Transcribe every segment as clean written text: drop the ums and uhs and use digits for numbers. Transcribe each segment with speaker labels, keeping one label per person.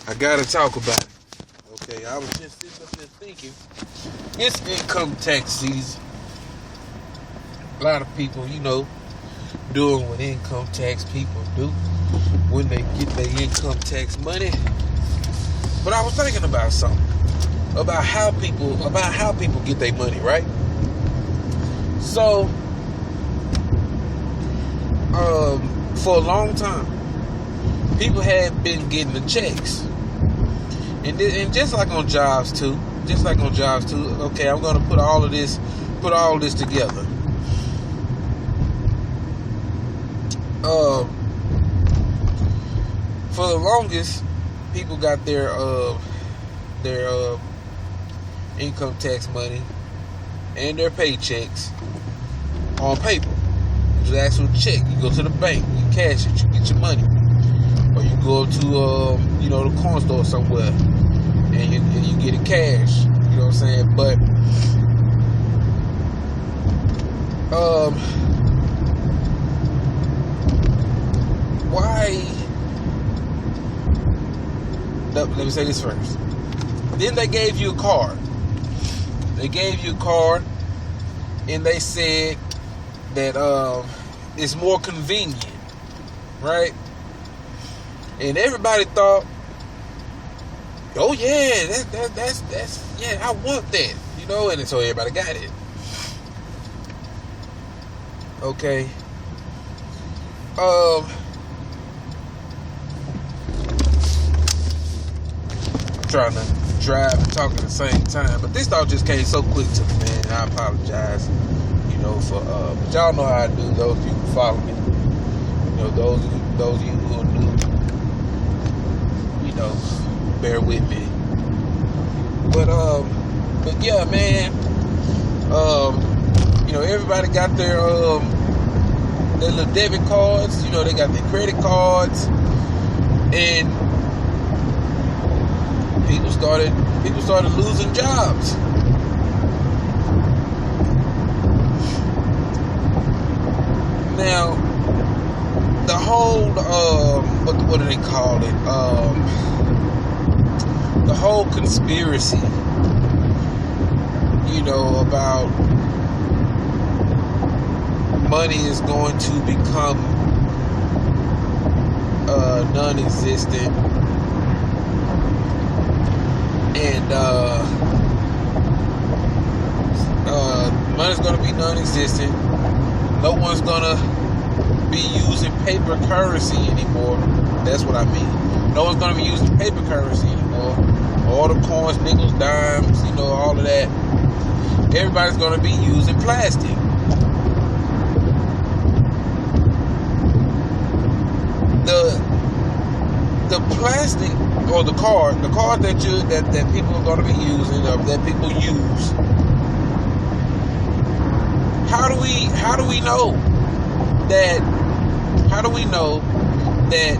Speaker 1: I gotta talk about it. Okay, I was just sitting up here thinking, it's income tax season. A lot of people, doing what income tax people do when they get their income tax money. But I was thinking about something, about how people get their money, right? So, for a long time, people had been getting the checks. And just like on jobs too, okay, I'm gonna put all this together. For the longest, people got their income tax money and their paychecks on paper. It's an actual check. You go to the bank, you cash it, you get your money. Or you go to the corner store somewhere and you get it cash. You know what I'm saying? But why? Let me say this first. Then they gave you a card. And they said that it's more convenient, right? And everybody thought, oh yeah, that's yeah, I want that, and so everybody got it. Okay. I'm trying to drive and talk at the same time, but this thought just came so quick to me, man. I apologize, for but y'all know how I do. Those of you who follow me, those of you who are new, bear with me. But yeah, man. Everybody got their little debit cards. They got their credit cards, and people started losing jobs. Now, the whole what do they call it? The whole conspiracy, about money is going to become non-existent, and money's going to be non-existent. No one's going to be using paper currency anymore. That's what I mean. No one's going to be using paper currency anymore. All the coins, nickels, dimes, all of that. Everybody's going to be using plastic. The plastic or the card that people are going to be using, or that people use. How do we know that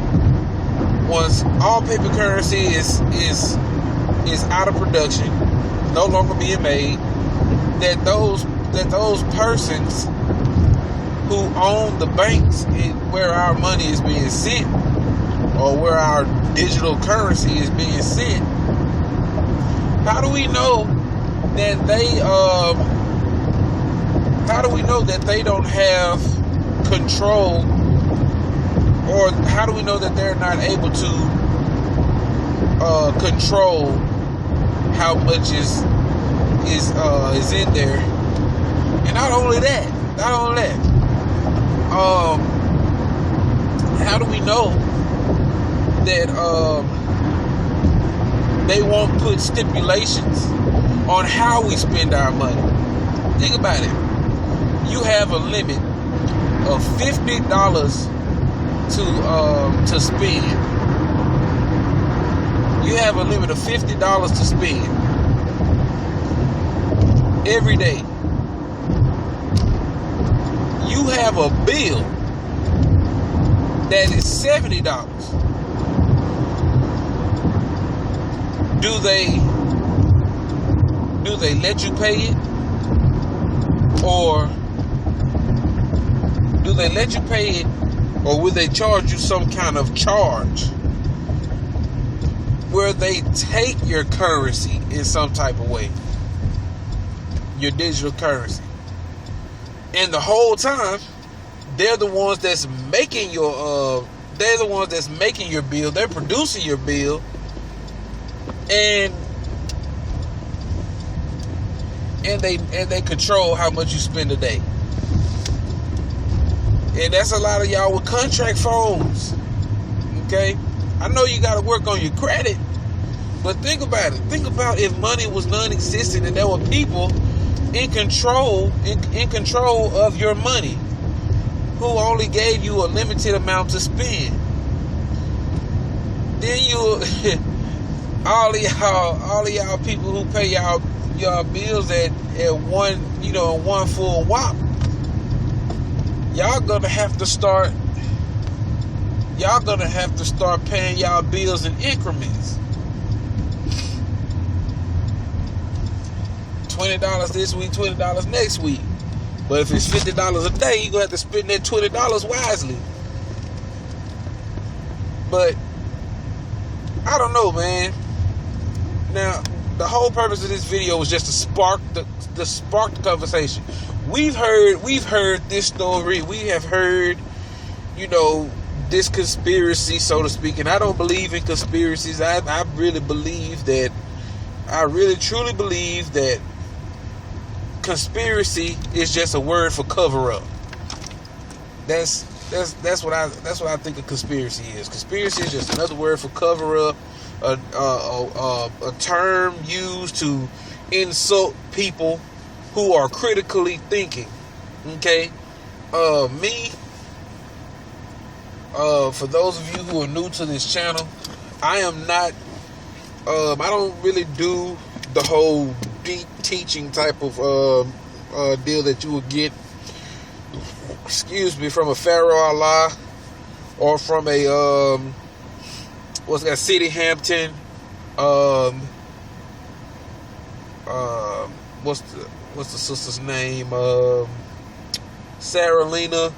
Speaker 1: once all paper currency is out of production, no longer being made, that those persons who own the banks where our money is being sent, or where our digital currency is being sent, how do we know that they don't have control, or how do we know that they're not able to control how much is in there? And not only that, how do we know that they won't put stipulations on how we spend our money? Think about it. You have a limit of $50 to spend. You have a limit of $50 to spend every day. You have a bill that is $70. Do they let you pay it? Or do they let you pay it, or will they charge you some kind of charge where they take your currency in some type of way, your digital currency, and the whole time they're the ones that's making your bill. They're producing your bill, and they control how much you spend a day. And that's a lot of y'all with contract phones. Okay? I know you got to work on your credit, but think about it. Think about if money was non-existent and there were people in control of your money who only gave you a limited amount to spend. Then you all of y'all people who pay y'all bills at one, one full whop. Y'all gonna have to start paying y'all bills in increments. $20 this week, $20 next week. But if it's $50 a day, you're gonna have to spend that $20 wisely. But I don't know, man. Now, the whole purpose of this video was just to spark the conversation. We've heard this story. We have heard, this conspiracy, so to speak. And I don't believe in conspiracies. I really truly believe that conspiracy is just a word for cover up. That's what I think a conspiracy is. Conspiracy is just another word for cover up. A term used to insult people who are critically thinking. Okay? For those of you who are new to this channel, I am not, I don't really do the whole deep teaching type of deal that you would get, from a Pharaoh Allah or from a, City Hampton, what's the sister's name? Sarah Lena.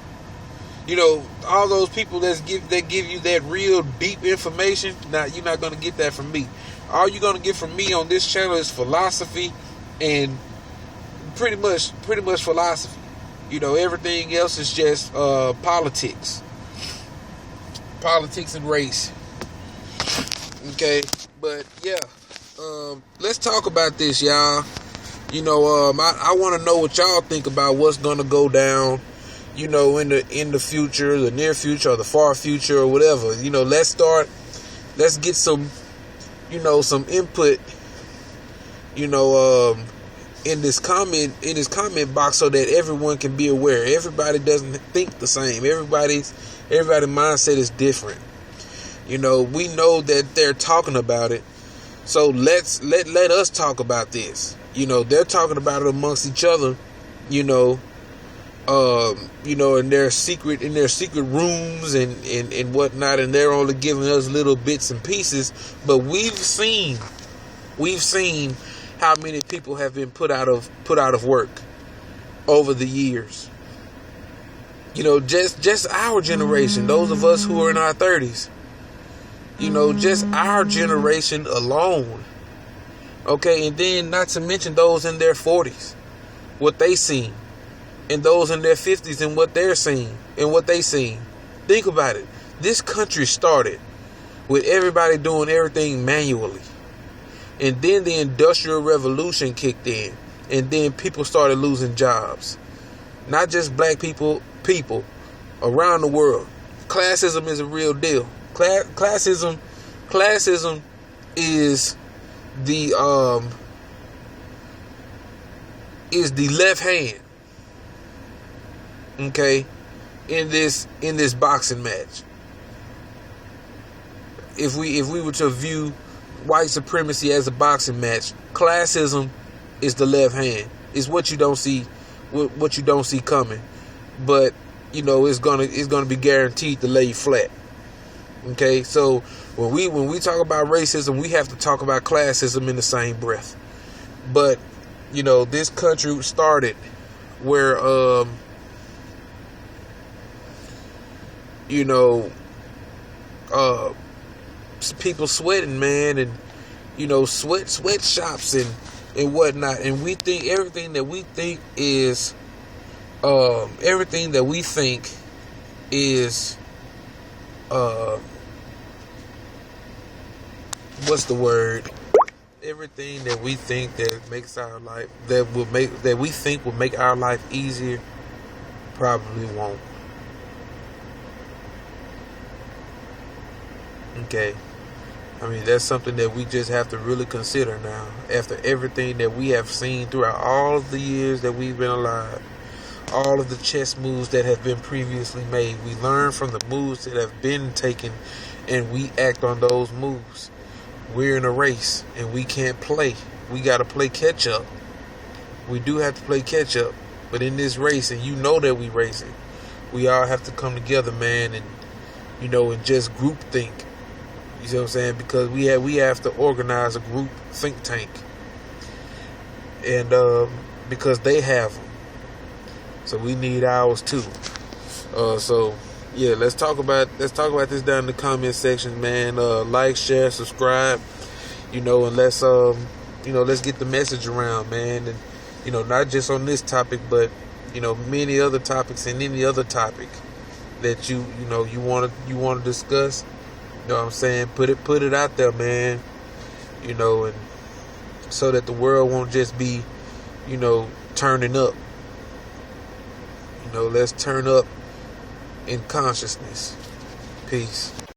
Speaker 1: All those people that give you that real deep information. Now, you're not going to get that from me. All you're going to get from me on this channel is philosophy, and pretty much philosophy. Everything else is just politics and race. Okay, but yeah, let's talk about this, y'all. I want to know what y'all think about what's going to go down, in the future, the near future, or the far future, or whatever. Let's get some, some input, in this comment box, so that everyone can be aware. Everybody doesn't think the same. Everybody's mindset is different. We know that they're talking about it, so let us talk about this. They're talking about it amongst each other, in their secret rooms and whatnot, and they're only giving us little bits and pieces. But we've seen how many people have been put out of work over the years. Just our generation, those of us who are in our 30s. Just our generation alone. Okay, and then not to mention those in their 40s, what they seen, and those in their 50s and what they're seeing and what they seen. Think about it. This country started with everybody doing everything manually. And then the Industrial Revolution kicked in, and then people started losing jobs. Not just black people around the world. Classism is a real deal. Classism is the left hand, okay, in this boxing match. If we were to view white supremacy as a boxing match, classism is the left hand. It's what you don't see coming, but it's gonna be guaranteed to lay you flat. Okay, so when we talk about racism, we have to talk about classism in the same breath. But this country started where people sweating, man, and sweatshops and whatnot, and we think everything that we think is what's the word? Everything that we think that makes our life that we think will make our life easier probably won't. Okay. I mean, that's something that we just have to really consider now. After everything that we have seen throughout all of the years that we've been alive, all of the chess moves that have been previously made, we learn from the moves that have been taken, and we act on those moves. We're in a race, and we can't play. We got to play catch up. We do have to play catch up, but in this race, and that we racing, we all have to come together, man, and and just group think. You see what I'm saying? Because we have to organize a group think tank, and because they have them, so we need ours too. So yeah, let's talk about this down in the comment section, man. Like, share, subscribe, and let's let's get the message around, man. And not just on this topic, but many other topics and any other topic that you want to discuss. You know what I'm saying? Put it out there, man. And so that the world won't just be, turning up. Let's turn up in consciousness. Peace.